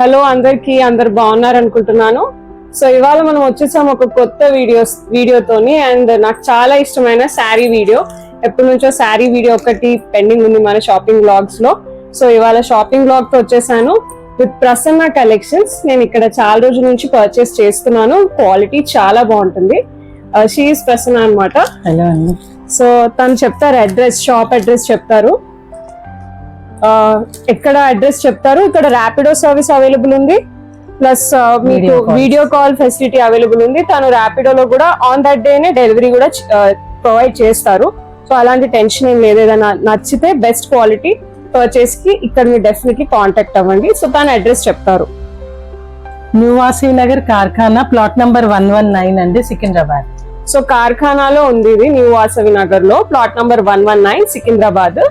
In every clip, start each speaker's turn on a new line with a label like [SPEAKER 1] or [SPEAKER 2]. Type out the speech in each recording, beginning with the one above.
[SPEAKER 1] Hello అందరికి, అందరు బాగున్నారు అనుకుంటున్నాను. సో ఇవాళ మనం వచ్చేసాం ఒక కొత్త వీడియోతోని. అండ్ నాకు చాలా ఇష్టమైన శారీ వీడియో. ఎప్పటి నుంచో శారీ వీడియో ఒకటి పెండింగ్ ఉంది మన షాపింగ్ బ్లాగ్స్ లో. సో ఇవాళ షాపింగ్ బ్లాగ్ తో వచ్చేసాను విత్ ప్రసన్న కలెక్షన్స్. నేను ఇక్కడ చాలా రోజుల నుంచి పర్చేస్ చేస్తున్నాను. క్వాలిటీ చాలా బాగుంటుంది. షీ ఈస్ ప్రసన్న అనమాట.
[SPEAKER 2] హలో అండి.
[SPEAKER 1] సో తను చెప్తారు అడ్రస్, షాప్ అడ్రస్ చెప్తారు, ఎక్కడ అడ్రస్ చెప్తారు. ఇక్కడ ర్యాపిడో సర్వీస్ అవైలబుల్ ఉంది, ప్లస్ మీకు వీడియో కాల్ ఫెసిలిటీ అవైలబుల్ ఉంది. తను ర్యాపిడోలో కూడా ఆన్ దట్ డేనే డెలివరీ కూడా ప్రొవైడ్ చేస్తారు. సో అలాంటి టెన్షన్ ఏం లేదు. ఏదైనా నచ్చితే బెస్ట్ క్వాలిటీ పర్చేస్ కి ఇక్కడ మీరు డెఫినెట్లీ కాంటాక్ట్ అవ్వండి. సో తను అడ్రస్ చెప్తారు.
[SPEAKER 2] New Vasavi Nagar Karkhana, plot number 119 అండి, సికింద్రాబాద్.
[SPEAKER 1] సో కార్ఖానాలో ఉంది ఇది, న్యూ వాసవి నగర్ లో, ప్లాట్ నంబర్ 119 సికింద్రాబాద్.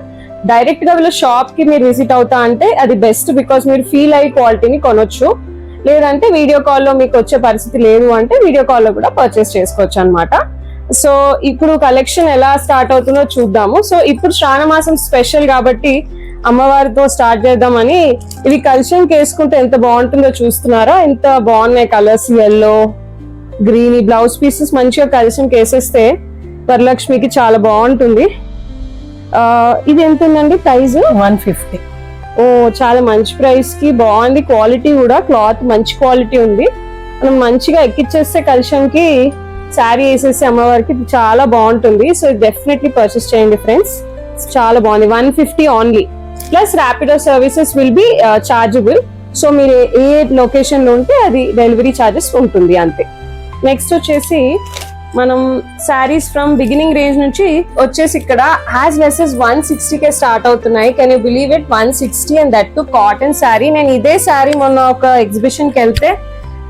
[SPEAKER 1] డైరెక్ట్ గా వీళ్ళ షాప్ కి మీరు విజిట్ అవుతా అంటే అది బెస్ట్, బికాస్ మీరు ఫీల్ అయ్యి క్వాలిటీని కొనొచ్చు. లేదంటే వీడియో కాల్ లో మీకు వచ్చే పరిస్థితి లేదు అంటే వీడియో కాల్ లో కూడా పర్చేస్ చేసుకోవచ్చు అనమాట. సో ఇప్పుడు కలెక్షన్ ఎలా స్టార్ట్ అవుతుందో చూద్దాము. సో ఇప్పుడు శ్రావణ మాసం స్పెషల్ కాబట్టి అమ్మవారితో స్టార్ట్ చేద్దామని, ఇవి కల్చర్ వేసుకుంటే ఎంత బాగుంటుందో చూస్తున్నారా? ఎంత బాగున్నాయి కలర్స్, ఎల్లో గ్రీన్. ఈ బ్లౌజ్ పీసెస్ మంచిగా కల్చర్ వేసేస్తే వరలక్ష్మికి చాలా బాగుంటుంది. ఇది ఎంత ఉందండి ప్రైస్?
[SPEAKER 2] 150.
[SPEAKER 1] ఓ చాలా మంచి ప్రైస్ కి బాగుంది. క్వాలిటీ కూడా, క్లాత్ మంచి క్వాలిటీ ఉంది. మనం మంచిగా ఎక్కిచ్చేస్తే కల్చర్ కి శారీ వేసేసి అమ్మవారికి చాలా బాగుంటుంది. సో డెఫినెట్లీ పర్చేస్ చేయండి ఫ్రెండ్స్, చాలా బాగుంది. 150 only, plus Rapido services will be chargeable. So మీరు ఏ లొకేషన్ లో ఉంటే అది డెలివరీ ఛార్జెస్ ఉంటుంది అంతే. నెక్స్ట్ వచ్చేసి మనం శారీస్ ఫ్రమ్ బిగినింగ్ రేంజ్ నుంచి వచ్చేసి ఇక్కడ హ్యాస్ లెసెస్ 160 స్టార్ట్ అవుతున్నాయి. Can you believe it? 160 and that to cotton sari. నేను ఇదే శారీ మొన్న ఒక ఎగ్జిబిషన్ కి వెళ్తే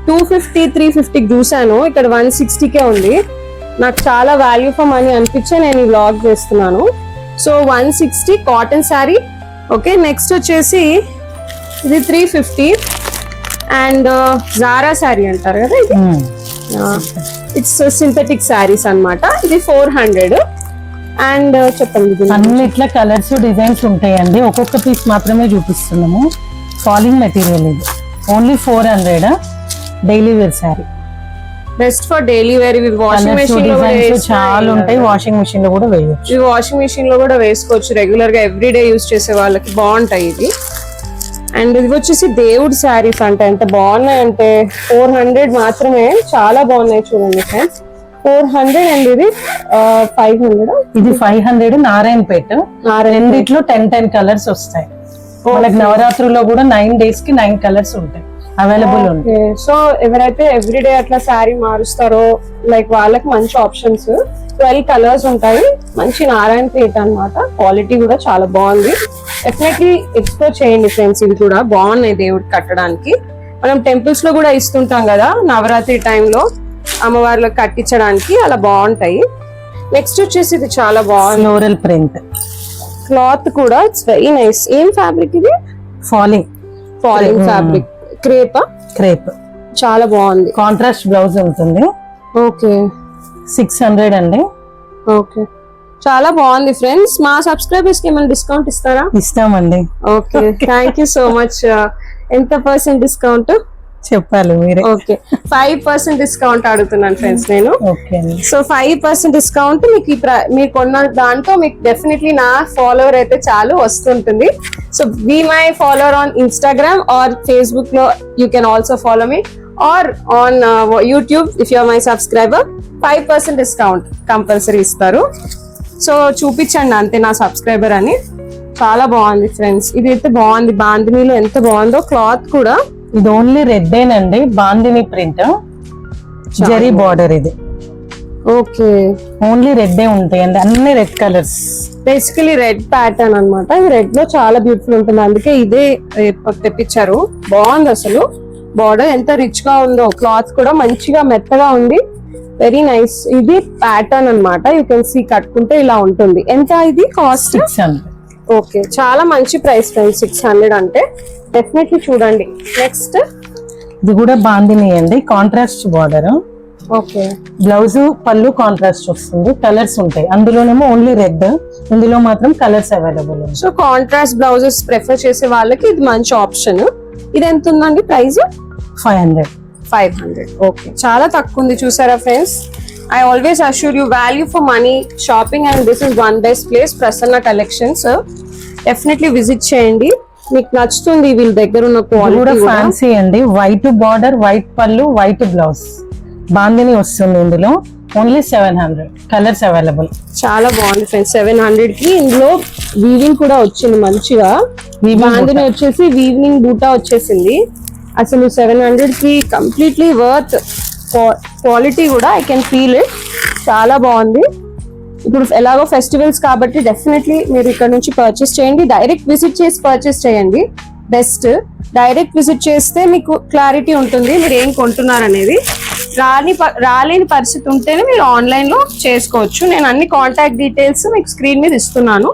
[SPEAKER 1] 250, 350 చూసాను. ఇక్కడ 160 ఉంది. నాకు చాలా వాల్యూ ఫర్ మనీ అనిపించే నేను ఈ వ్లాగ్ చేస్తున్నాను. So 160 cotton sari. Okay, next వచ్చేసి ఇది 350 అండ్ జారా శారీ అంటారు కదా ఇది. ఇట్స్ సింథటిక్ శారీస్ అన్నమాట. ఇది 400. అండ్ చెప్పండి,
[SPEAKER 2] అన్ని ఇట్లా కలర్స్ డిజైన్స్ ఉంటాయండి. ఒక్కొక్క పీస్ మాత్రమే చూపిస్తున్నాము. ఫాలింగ్ మెటీరియల్ ఇది. Only 400. Daily wear sari,
[SPEAKER 1] best for daily wear. ఇవి వాషింగ్ మెషిన్ లో
[SPEAKER 2] చాలా ఉంటాయి. వాషింగ్ మెషిన్ లో కూడా వేయవచ్చు.
[SPEAKER 1] ఇవి వాషింగ్ మెషిన్ లో కూడా వేసుకోవచ్చు. రెగ్యులర్ గా ఎవ్రీడే యూజ్ చేసే వాళ్ళకి బాగుంటాయి ఇది. అండ్ ఇది వచ్చేసి దేవుడి శారీస్ అంట. ఎంత బాగున్నాయి అంటే 400 మాత్రమే. చాలా బాగున్నాయి చూడండి ఫ్రెండ్స్. 400 అండ్ ఇది 500.
[SPEAKER 2] ఇది 500 నారాయణపేట. రెండిట్లో 10 కలర్స్ వస్తాయి. మనకి నవరాత్రుల్లో కూడా 9 days కి 9 కలర్స్ ఉంటాయి అవైలబుల్ ఉంటాయి.
[SPEAKER 1] సో ఎవరైతే ఎవ్రీడే అట్లా శారీ మారుస్తారో లైక్ వాళ్ళకి మంచి ఆప్షన్స్. 12 కలర్స్ ఉంటాయి. మంచి నారాయణపేట అన్నమాట. క్వాలిటీ కూడా చాలా బాగుంది. డెఫినెట్లీ ఎక్స్ప్లోర్ చేయండి ఫ్రెండ్స్. ఇవి కూడా బాగున్నాయి దేవుడికి కట్టడానికి. మనం టెంపుల్స్ లో కూడా ఇస్తుంటాం కదా నవరాత్రి టైంలో అమ్మవార్లకు కట్టించడానికి, అలా బాగుంటాయి. నెక్స్ట్ వచ్చేసి ఇది చాలా బాగుంది,
[SPEAKER 2] ఫ్లోరల్ ప్రింట్.
[SPEAKER 1] క్లాత్ కూడా ఇట్స్ వెరీ నైస్. ఏం ఫ్యాబ్రిక్ ఇది?
[SPEAKER 2] Falling
[SPEAKER 1] fabric. క్రేప్. చాలా బాగుంది.
[SPEAKER 2] కాంట్రాస్ట్ బ్లౌజ్ ఉంటుంది.
[SPEAKER 1] ఓకే,
[SPEAKER 2] 600 అండి.
[SPEAKER 1] ఓకే, చాలా బాగుంది ఫ్రెండ్స్. మా సబ్స్క్రైబర్స్ కి ఏమైనా డిస్కౌంట్ ఇస్తారా?
[SPEAKER 2] ఇస్తామండి.
[SPEAKER 1] Okay, thank you so much. ఎంత % డిస్కౌంట్
[SPEAKER 2] చెప్పాలి మీరే.
[SPEAKER 1] ఓకే, 5% డిస్కౌంట్ అడుగుతున్నాను ఫ్రెండ్స్ నేను.
[SPEAKER 2] ఓకే,
[SPEAKER 1] సో 5% డిస్కౌంట్ మీకు మీరు కొన్న దాంతో మీకు డెఫినెట్లీ నా ఫాలోవర్ అయితే చాలు వస్తుంటుంది. So be my follower on Instagram or Facebook లో you can also follow me, or on YouTube if you are my subscriber. 5% discount compulsory ఇస్తారు. సో చూపించండి అంతే నా సబ్స్క్రైబర్ అని. చాలా బాగుంది ఫ్రెండ్స్. ఇది అయితే బాగుంది. బాందినీలో ఎంత బాగుందో క్లాత్ కూడా.
[SPEAKER 2] ఇది ఓన్లీ రెడ్ ఏనండి, బాందిని ప్రింట్, జరీ బార్డర్. ఇది
[SPEAKER 1] ఓకే,
[SPEAKER 2] ఓన్లీ రెడ్ ఉంటాయి అండి, అన్ని red colours.
[SPEAKER 1] Basically red pattern అన్నమాట. ఇది రెడ్ లో చాలా బ్యూటిఫుల్ ఉంటుంది, అందుకే ఇదే తెప్పించారు. బాగుంది అసలు. బార్డర్ ఎంత రిచ్ గా ఉందో, క్లాత్ కూడా మంచిగా మెత్తగా ఉంది. Very nice. ఇది ప్యాటర్న్ అన్నమాట. యూ కెన్ సీ కట్టుకుంటే ఇలా ఉంటుంది. ఎంత ఇది కాస్ట్?
[SPEAKER 2] 600.
[SPEAKER 1] ఓకే, చాలా మంచి ప్రైస్ ఫ్రెండ్స్. 600 అంటే డెఫినెట్లీ చూడండి. నెక్స్ట్
[SPEAKER 2] ఇది కూడా బాందిని అండి, కాంట్రాస్ట్ బార్డర్.
[SPEAKER 1] ఓకే,
[SPEAKER 2] బ్లౌజ్ పళ్ళు కాంట్రాస్ట్ వస్తుంది. కలర్స్ ఉంటాయి అందులోనేమో ఓన్లీ రెడ్, ఇందులో మాత్రం colours available.
[SPEAKER 1] So contrast blouses prefer చేసే వాళ్ళకి ఇది మంచి ఆప్షన్. ఇది ఎంత ఉందండి ప్రైస్?
[SPEAKER 2] 500.
[SPEAKER 1] 500. ఓకే, చాలా తక్కువ ఉంది చూసారా friends. I always assure you value for money shopping and this is one best place, Prasanna collections. Definitely visit చేయండి, మీకు నచ్చుతుంది వీళ్ళ దగ్గర ఉన్న
[SPEAKER 2] కూడా
[SPEAKER 1] క్వాలిటీ.
[SPEAKER 2] ఫ్యాన్సీ అండి, వైట్ బార్డర్, వైట్ పళ్ళు, వైట్ బ్లౌజ్, బాందిని వస్తుంది ఇందులో. ఓన్లీ 700. Colours available.
[SPEAKER 1] చాలా బాగుంది ఫ్రెండ్స్. 700 కి ఇందులో వీవింగ్ కూడా వచ్చింది మంచిగా. బాందిని వచ్చేసి వీవింగ్ బూటా వచ్చేసింది. అసలు 700 కి కంప్లీట్లీ వర్త్. క్వాలిటీ కూడా ఐ కెన్ ఫీల్ ఇట్, చాలా బాగుంది. ఇప్పుడు ఎలాగో ఫెస్టివల్స్ కాబట్టి డెఫినెట్లీ మీరు ఇక్కడ నుంచి పర్చేస్ చేయండి. డైరెక్ట్ విజిట్ చేసి పర్చేస్ చేయండి బెస్ట్. డైరెక్ట్ విజిట్ చేస్తే మీకు క్లారిటీ ఉంటుంది మీరు ఏం కొంటున్నారు అనేది. రాలేని పరిస్థితి ఉంటేనే మీరు ఆన్లైన్ లో చేసుకోవచ్చు. నేను అన్ని కాంటాక్ట్ డీటెయిల్స్ మీకు స్క్రీన్ మీద ఇస్తున్నాను.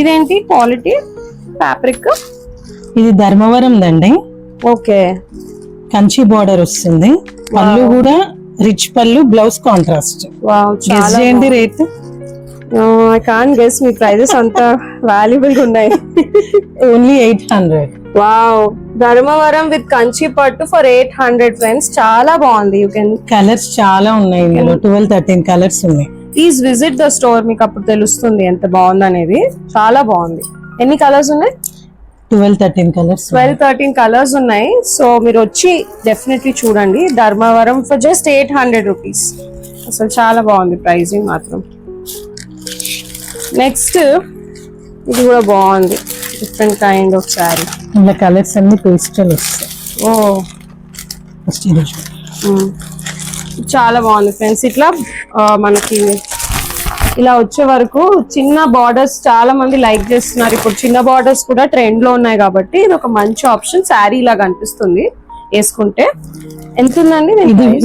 [SPEAKER 1] ఇదేంటి క్వాలిటీ ఫ్యాబ్రిక్?
[SPEAKER 2] ఇది ధర్మవరం దండి.
[SPEAKER 1] ఓకే,
[SPEAKER 2] కంచి బార్డర్ వస్తుంది, పళ్ళు కూడా రిచ్ పళ్ళు, బ్లౌజ్ కాంట్రాస్ట్.
[SPEAKER 1] వావ్, చాలా
[SPEAKER 2] చేయండి రేట్.
[SPEAKER 1] ఐ కాంట్ గెస్, మీ ప్రైజెస్ అంత వాల్యుబుల్ గా ఉన్నాయి.
[SPEAKER 2] Only 800.
[SPEAKER 1] Wow, Dharmavaram with Kanchi pattu for 800 friends. చాలా బాగుంది. యూ కెన్
[SPEAKER 2] కలర్స్ చాలా ఉన్నాయి ఇందులో, 12-13 కలర్స్ ఉన్నాయి.
[SPEAKER 1] ప్లీజ్ విజిట్ ద స్టోర్, మీకు అప్పుడు తెలుస్తుంది ఎంత బాగుంది అనేది. చాలా బాగుంది. ఎన్ని కలర్స్ ఉన్నాయి?
[SPEAKER 2] 12-13 కలర్స్.
[SPEAKER 1] 12-13 కలర్స్ ఉన్నాయి. సో మీరు వచ్చి డెఫినెట్లీ చూడండి. Dharmavaram for just 800 rupees. అసలు చాలా బాగుంది ప్రైసింగ్ మాత్రం. నెక్స్ట్ ఇది కూడా బాగుంది, డిఫరెంట్ కైండ్ ఆఫ్ శారీ.
[SPEAKER 2] ఇలా కలర్స్ అన్ని పేస్టల్ వస్తాయి.
[SPEAKER 1] ఓ,
[SPEAKER 2] ఫస్ట్ ఇది
[SPEAKER 1] చాలా బాగుంది ఫ్రెండ్స్. ఇట్లా మనకి ఇలా వచ్చే వరకు చిన్న బార్డర్స్ చాలా మంది లైక్ చేస్తున్నారు. ఇప్పుడు చిన్న బార్డర్స్ కూడా ట్రెండ్ లో ఉన్నాయి కాబట్టి ఇది ఒక మంచి ఆప్షన్. శారీ లాగా అనిపిస్తుంది వేసుకుంటే. ఎంత ఉందండి?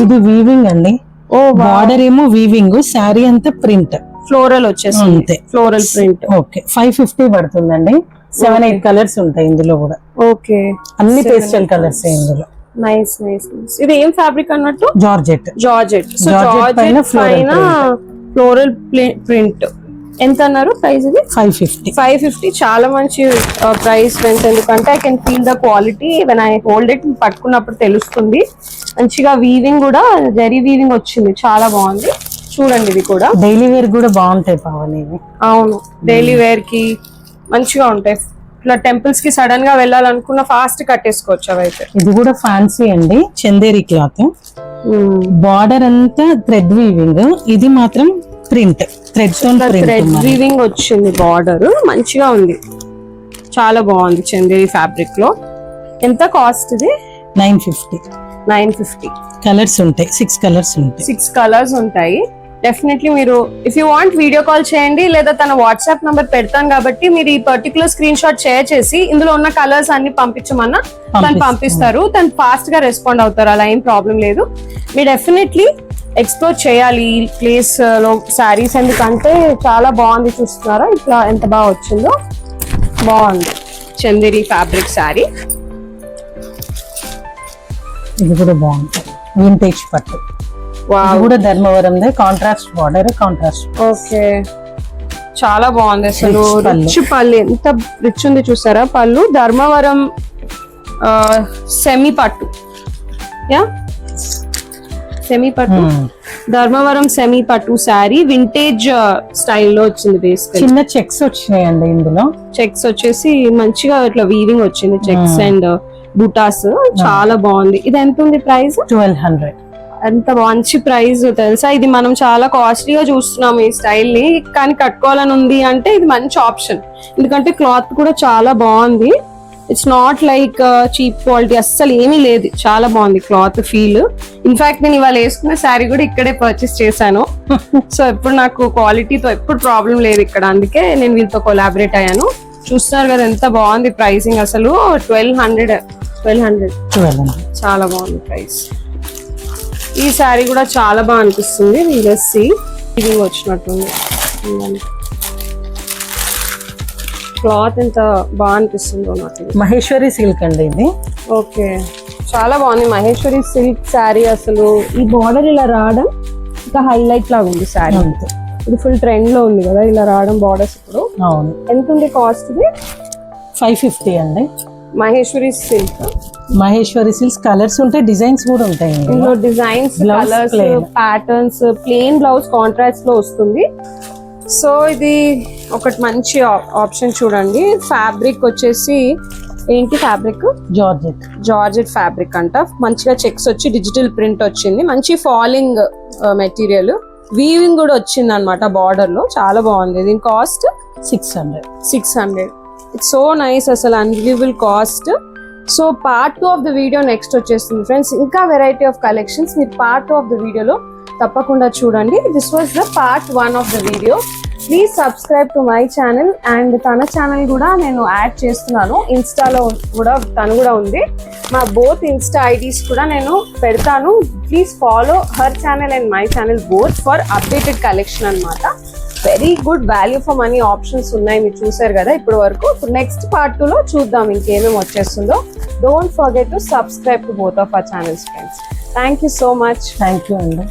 [SPEAKER 2] ఇది వీవింగ్ అండి.
[SPEAKER 1] ఓ,
[SPEAKER 2] బార్డర్ ఏమో వీవింగ్, శారీ అంతా ప్రింట్,
[SPEAKER 1] ఫ్లోరల్ వచ్చేసింది.
[SPEAKER 2] అంతే,
[SPEAKER 1] ఫ్లోరల్ ప్రింట్.
[SPEAKER 2] ఓకే, 550 పడుతుందండి. 7-8 కలర్స్ ఉంటాయి ఇందులో కూడా.
[SPEAKER 1] ఓకే,
[SPEAKER 2] అన్ని పేస్టల్ కలర్స్ ఇందులో.
[SPEAKER 1] Nice nice nice. ఇది ఏం ఫ్యాబ్రిక్ అన్నట్టు?
[SPEAKER 2] జార్జెట్.
[SPEAKER 1] జార్జెట్. సో
[SPEAKER 2] జార్జెట్ పైన
[SPEAKER 1] ఫ్లోరల్ ప్రింట్. ఎంత అన్నారు ప్రైస్? ఇది
[SPEAKER 2] 550.
[SPEAKER 1] 550. చాలా మంచి ప్రైస్ ఫ్రెండ్స్, ఎందుకంటే I can feel the quality when I hold it. పట్టుకున్నప్పుడు తెలుస్తుంది. మంచిగా వీవింగ్ కూడా జరీ వీవింగ్ వచ్చింది, చాలా బాగుంది. చూడండి, ఇది కూడా
[SPEAKER 2] డైలీ వేర్ కూడా బాగుంటాయి పావని.
[SPEAKER 1] అవును, డైలీ వేర్ కి మంచిగా ఉంటాయి. ఇట్లా టెంపుల్స్ కి సడన్ గా వెళ్ళాలనుకున్న ఫాస్ట్ కట్టేసుకోవచ్చు అవైతే.
[SPEAKER 2] ఇది కూడా ఫ్యాన్సీ అండి, చందేరి క్లాత్. బార్డర్ అంతా థ్రెడ్ వీవింగ్, ఇది మాత్రం ప్రింట్, థ్రెడ్
[SPEAKER 1] వీవింగ్ వచ్చింది. బార్డర్ మంచిగా ఉంది, చాలా బాగుంది. చందేరి ఫ్యాబ్రిక్ లో. ఎంత కాస్ట్ ఇది?
[SPEAKER 2] 950.
[SPEAKER 1] 950.
[SPEAKER 2] కలర్స్ ఉంటాయి, 6 కలర్స్ ఉంటాయి.
[SPEAKER 1] 6 కలర్స్ ఉంటాయి. డెఫినెట్లీ మీరు if you want video call చేయండి, లేదా తన వాట్సాప్ నంబర్ పెడతాను కాబట్టి మీరు ఈ పర్టికులర్ స్క్రీన్ షాట్ షేర్ చేసి ఇందులో ఉన్న కలర్స్ అన్ని పంపించమన్నా తను పంపిస్తారు. తను ఫాస్ట్ గా రెస్పాండ్ అవుతారు, అలా ఏం ప్రాబ్లం లేదు. మీరు డెఫినెట్లీ ఎక్స్ప్లోర్ చేయాలి ఈ ప్లేస్ లో శారీస్, ఎందుకంటే చాలా బాగుంది. చూస్తున్నారా ఇట్లా ఎంత బాగా వచ్చిందో, బాగుంది. చందేరి ఫ్యాబ్రిక్ శారీ.
[SPEAKER 2] ఇది కూడా బాగుంది, వింటేజ్ పట్టు. ఇది కూడా Dharmavaram, contrast border, contrast.
[SPEAKER 1] Okay, చాలా బాగుంది. అసలు రిచ్ పళ్ళు, ఎంత రిచ్ ఉంది చూసారా పళ్ళు. ధర్మవరం సెమీ పట్టు, యా సెమీ పట్టు. ధర్మవరం సెమీ పట్టు శారీ వింటేజ్ స్టైల్లో వచ్చింది. బేసికల్
[SPEAKER 2] చిన్న చెక్స్ వచ్చినాయండి ఇందులో.
[SPEAKER 1] చెక్స్ వచ్చేసి మంచిగా ఇట్లా వీవింగ్ వచ్చింది, చెక్స్ అండ్ బుటాస్. చాలా బాగుంది. ఇది ఎంత ఉంది ప్రైస్?
[SPEAKER 2] 1200.
[SPEAKER 1] ఎంత మంచి ప్రైస్ తెలుసా. ఇది మనం చాలా కాస్ట్లీగా చూస్తున్నాం ఈ స్టైల్ ని, కానీ కట్టుకోవాలని ఉంది అంటే ఇది మంచి ఆప్షన్. ఎందుకంటే క్లాత్ కూడా చాలా బాగుంది. It's not like cheap quality, అస్సలు ఏమీ లేదు. చాలా బాగుంది క్లాత్ ఫీల్. ఇన్ఫాక్ట్ నేను ఇవాళ వేసుకున్న శారీ కూడా ఇక్కడే పర్చేస్ చేశాను. సో ఎప్పుడు నాకు క్వాలిటీతో ఎప్పుడు ప్రాబ్లం లేదు ఇక్కడ, అందుకే నేను వీళ్ళతో కొలాబరేట్ అయ్యాను. చూస్తున్నారు కదా ఎంత బాగుంది ప్రైసింగ్. అసలు 1200. చాలా బాగుంది ప్రైస్. ఈ శారీ కూడా చాలా బాగా అనిపిస్తుంది. వీలెస్సి ఇది వచ్చినట్టుంది, క్లాత్ ఎంత బాగా అనిపిస్తుందో నాకు.
[SPEAKER 2] మహేశ్వరి సిల్క్ అండి ఇది.
[SPEAKER 1] ఓకే, చాలా బాగుంది మహేశ్వరి సిల్క్ శారీ. అసలు ఈ బార్డర్ ఇలా రావడం ఇంకా హైలైట్ లాగా ఉంది శారీ. ఇది ఫుల్ ట్రెండ్ లో ఉంది కదా ఇలా రావడం బార్డర్స్ ఇప్పుడు.
[SPEAKER 2] అవును.
[SPEAKER 1] ఎంత ఉంది కాస్ట్ ఇది?
[SPEAKER 2] 550 అండి.
[SPEAKER 1] Maheshwari silk.
[SPEAKER 2] Maheshwari silks colours ఉంటాయి, డిజైన్స్ కూడా ఉంటాయి.
[SPEAKER 1] ఇందులో designs,
[SPEAKER 2] Blouse
[SPEAKER 1] colours,
[SPEAKER 2] plain.
[SPEAKER 1] Patterns, plain blouse contrast లో వస్తుంది. సో ఇది ఒకటి మంచి ఆప్షన్ చూడండి. ఫ్యాబ్రిక్ వచ్చేసి ఏంటి ఫ్యాబ్రిక్? జార్జెట్ ఫ్యాబ్రిక్ అంట. మంచిగా చెక్స్ వచ్చి డిజిటల్ ప్రింట్ వచ్చింది. మంచి ఫాలింగ్ మెటీరియల్, వీవింగ్ కూడా వచ్చింది అనమాట బార్డర్ లో. చాలా బాగుంది. దీని కాస్ట్ 600. ఇట్స్ సో నైస్, అసలు unbelievable cost. So part 2 of the video next వచ్చేస్తుంది ఫ్రెండ్స్. ఇంకా వెరైటీ ఆఫ్ కలెక్షన్స్ మీరు పార్ట్ 2 ఆఫ్ ద వీడియోలో తప్పకుండా చూడండి. This was the part 1 of the video. Please subscribe to my channel. And తన channel కూడా నేను యాడ్ చేస్తున్నాను, ఇన్స్టాలో కూడా తను కూడా ఉంది. మా బోత్ ఇన్స్టా ఐడీస్ కూడా నేను పెడతాను. Please follow her channel and my channel both for updated collection అన్నమాట. Very good value for money options ఉన్నాయి, మీరు చూసారు కదా ఇప్పటి వరకు. నెక్స్ట్ పార్ట్ 2లో చూద్దాం ఇంకేమేమి వచ్చేస్తుందో. Don't forget to subscribe to both of our channels friends. Thank you so much.
[SPEAKER 2] Thank you అండి.